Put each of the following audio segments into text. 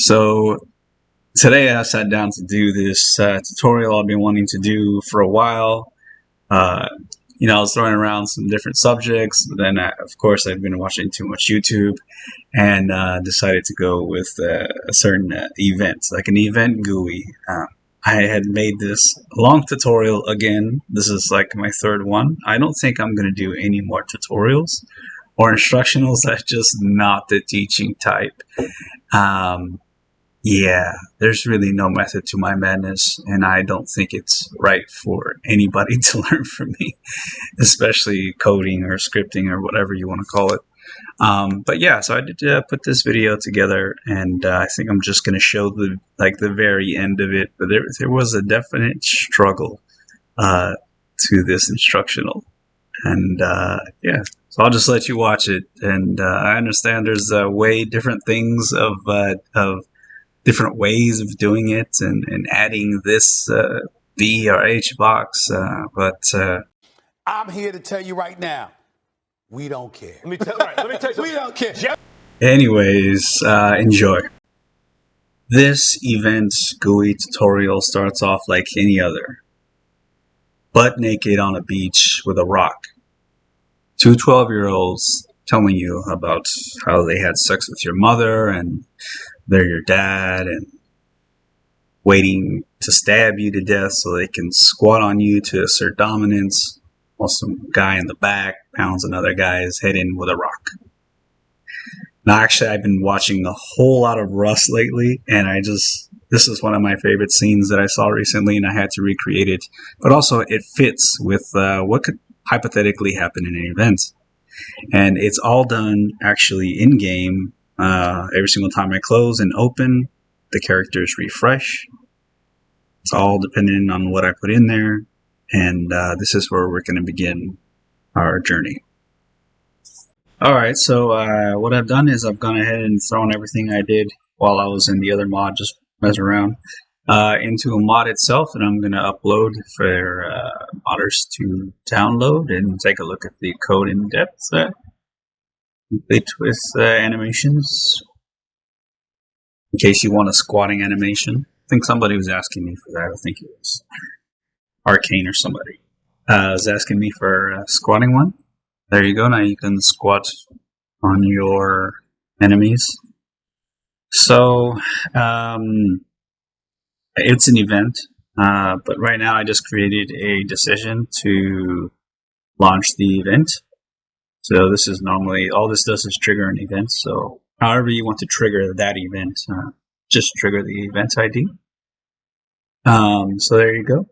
So today I sat down to do this tutorial I've been wanting to do for a while. Uh, I was throwing around some different subjects, but then of course I've been watching too much YouTube and decided to go with a certain event, like an event GUI. I had made this long tutorial again. This is like my third one. I don't think I'm going to do any more tutorials or instructionals. That's just not the teaching type. Um, Yeah, there's really no method to my madness, and I don't think it's right for anybody to learn from me, especially coding or scripting or whatever you want to call it. But yeah, so I did put this video together, and I think I'm just going to show the very end of it. But there was a definite struggle uh, to this instructional, and yeah. So I'll just let you watch it, and I understand there's way different things of different ways of doing it and adding this V or H box. But I'm here to tell you right now, we don't care. Let me tell you something. We don't care. anyways, enjoy. This event GUI tutorial starts off like any other. Butt naked on a beach with a rock. Two 12-year-olds telling you about how they had sex with your mother and they're your dad and waiting to stab you to death so they can squat on you to assert dominance while some guy in the back pounds another guy's head in with a rock. Now, actually, I've been watching a whole lot of Rust lately, and this is one of my favorite scenes that I saw recently, and I had to recreate it. But also, it fits with what could hypothetically happen in an event. And it's all done actually in-game. Every single time I close and open, the characters refresh. It's all dependent on what I put in there. And this is where we're going to begin our journey. Alright, so what I've done is I've gone ahead and thrown everything I did while I was in the other mod, just mess around, into a mod itself. And I'm going to upload for modders to download and take a look at the code in depth. Complete with animations. In case you want a squatting animation. I think somebody was asking me for that. I think it was Arcane or somebody. Was asking me for a squatting one. There you go. Now you can squat on your enemies. So, it's an event. But right now I just created a decision to launch the event. So this is normally, all this does is trigger an event. So however you want to trigger that event, just trigger the event ID. So there you go.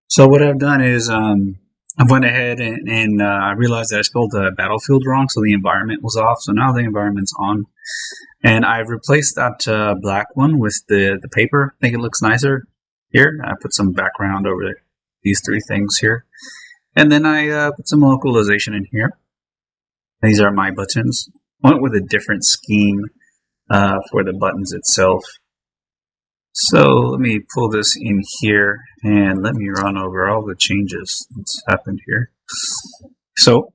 So what I've done is I went ahead and I realized that I spelled the battlefield wrong, so the environment was off. So now the environment's on. And I've replaced that black one with the paper. I think it looks nicer here. I put some background over these three things here. And then I put some localization in here. These are my buttons. Went with a different scheme for the buttons itself. So let me pull this in here and let me run over all the changes that's happened here. So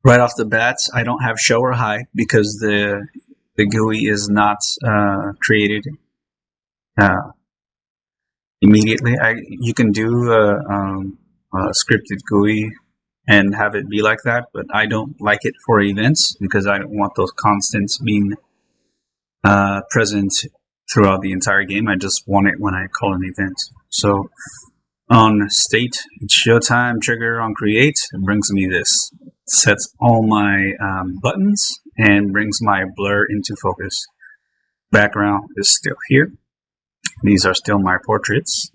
right off the bat, I don't have show or hide because the GUI is not created immediately. You can do a scripted GUI and have it be like that, but I don't like it for events because I don't want those constants being present throughout the entire game. I just want it when I call an event. So on state, it's showtime, trigger on create, it brings me this. It sets all my buttons and brings my blur into focus. Background is still here. These are still my portraits.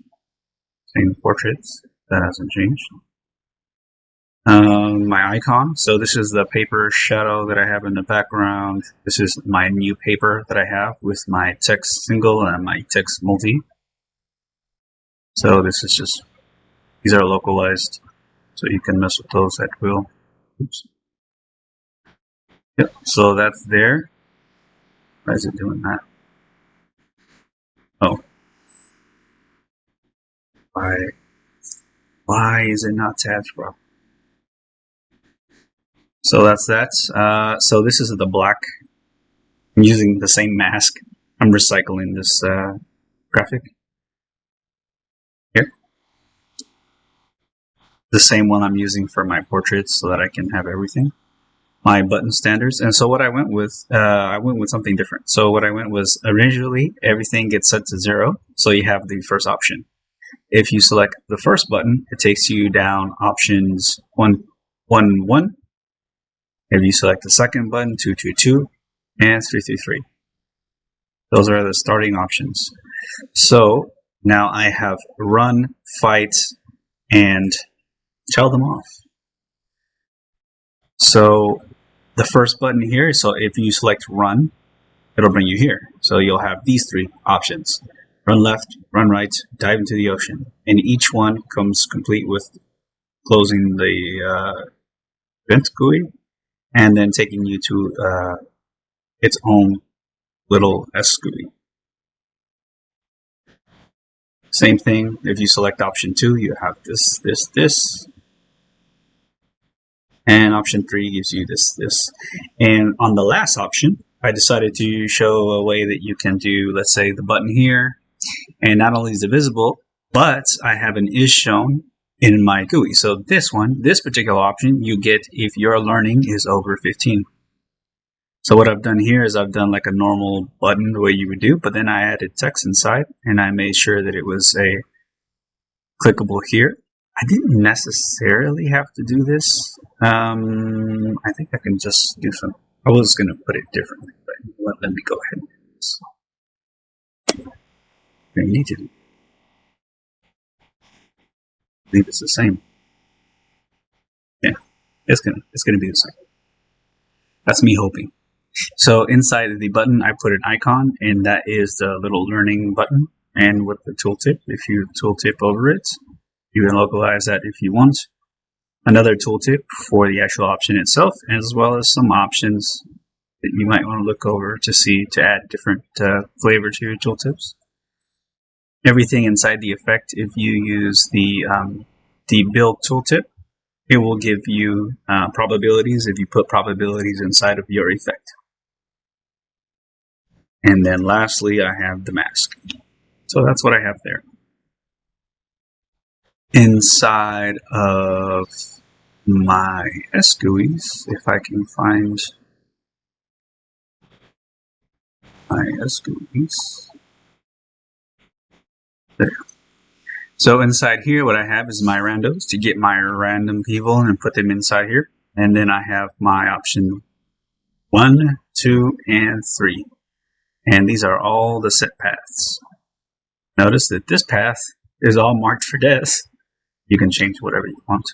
Same portraits. That hasn't changed. My icon. So this is the paper shadow that I have in the background. This is my new paper that I have with my text single and my text multi. So this is just, these are localized, so you can mess with those at will. Oops. Yep, so that's there. Why is it doing that? Oh. Why is it not tabbed, bro? So that's that. So this is the black I'm using the same mask. I'm recycling this graphic here. The same one I'm using for my portraits so that I can have everything. My button standards. And so what I went with something different. So what I went was originally everything gets set to 0. So you have the first option. If you select the first button, it takes you down options 1, 1, 1. If you select the second button, 2, 2, 2, and 3, 3, 3. Those are the starting options. So now I have run, fight, and tell them off. So the first button here, so if you select run, it'll bring you here. So you'll have these 3 options. Run left, run right, dive into the ocean. And each one comes complete with closing the Event Gui and then taking you to its own little S GUI. Same thing, if you select option 2, you have this, this, this. And option 3 gives you this, this. And on the last option, I decided to show a way that you can do, let's say, the button here. And not only is it visible, but I have an is shown in my GUI. So this one, this particular option, you get if your learning is over 15. So what I've done here is I've done like a normal button the way you would do, but then I added text inside and I made sure that it was a clickable here. I didn't necessarily have to do this. I think I can just do some. I was going to put it differently, but let me go ahead and do this. I need to leave it the same. Yeah, it's gonna be the same. That's me hoping. So inside of the button, I put an icon, and that is the little learning button. And with the tooltip, if you tooltip over it, you can localize that if you want. Another tooltip for the actual option itself, as well as some options that you might want to look over to see to add different flavor to your tooltips. Everything inside the effect, if you use the build tooltip, it will give you probabilities if you put probabilities inside of your effect. And then lastly, I have the mask. So that's what I have there. Inside of my SGUIs, if I can find my SGUIs. There. So inside here, what I have is my randos to get my random people and put them inside here. And then I have my option 1, 2, and 3. And these are all the set paths. Notice that this path is all marked for death. You can change whatever you want.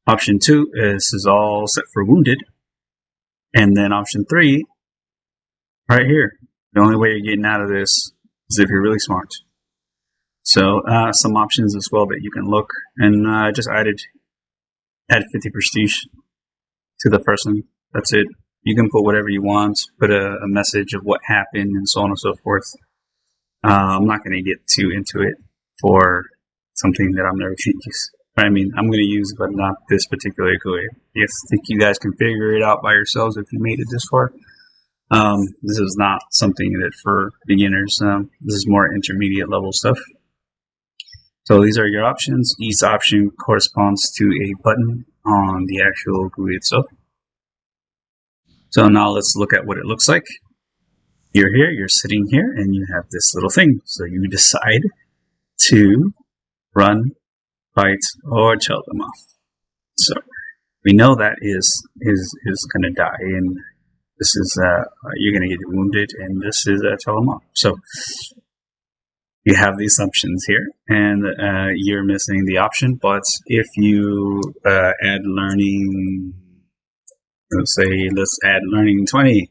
Option 2 is all set for wounded. And then option 3, right here. The only way you're getting out of this is if you're really smart. So some options as well that you can look. And I just add 50 prestige to the person. That's it. You can put whatever you want, put a message of what happened and so on and so forth. I'm not going to get too into it for something that I'm never going to use. I mean, I'm going to use, but not this particular GUI. If you think you guys can figure it out by yourselves if you made it this far. This is not something that for beginners. This is more intermediate level stuff. So these are your options. Each option corresponds to a button on the actual GUI itself. So now let's look at what it looks like. You're here, you're sitting here, and you have this little thing. So you decide to run, fight, or tell them off. So we know that is going to die, and this is you're going to get wounded, and this is tell them off. So you have these options here, and you're missing the option. But if you add learning, let's add learning 20,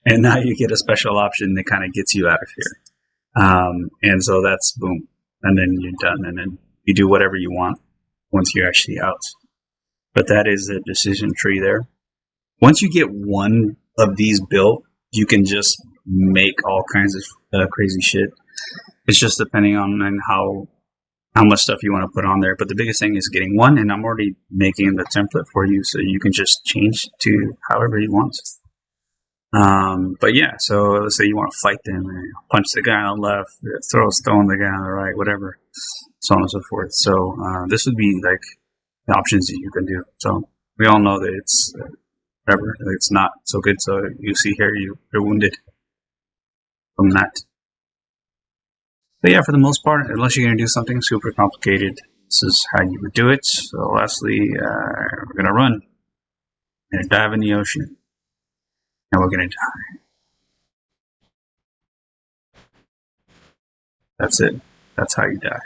and now you get a special option that kind of gets you out of here. And so that's boom, and then you're done, and then you do whatever you want once you're actually out. But that is a decision tree there. Once you get one of these built, you can just make all kinds of crazy shit. It's just depending on how much stuff you want to put on there. But the biggest thing is getting one, and I'm already making the template for you, so you can just change to however you want. But yeah, so let's say you want to fight them, and punch the guy on the left, throw a stone at the guy on the right, whatever, so on and so forth. So this would be like the options that you can do. So we all know that it's whatever, it's not so good. So you see here, you're wounded from that. But yeah, for the most part, unless you're going to do something super complicated, this is how you would do it. So lastly, we're going to run. We're going to dive in the ocean. And we're going to die. That's it. That's how you die.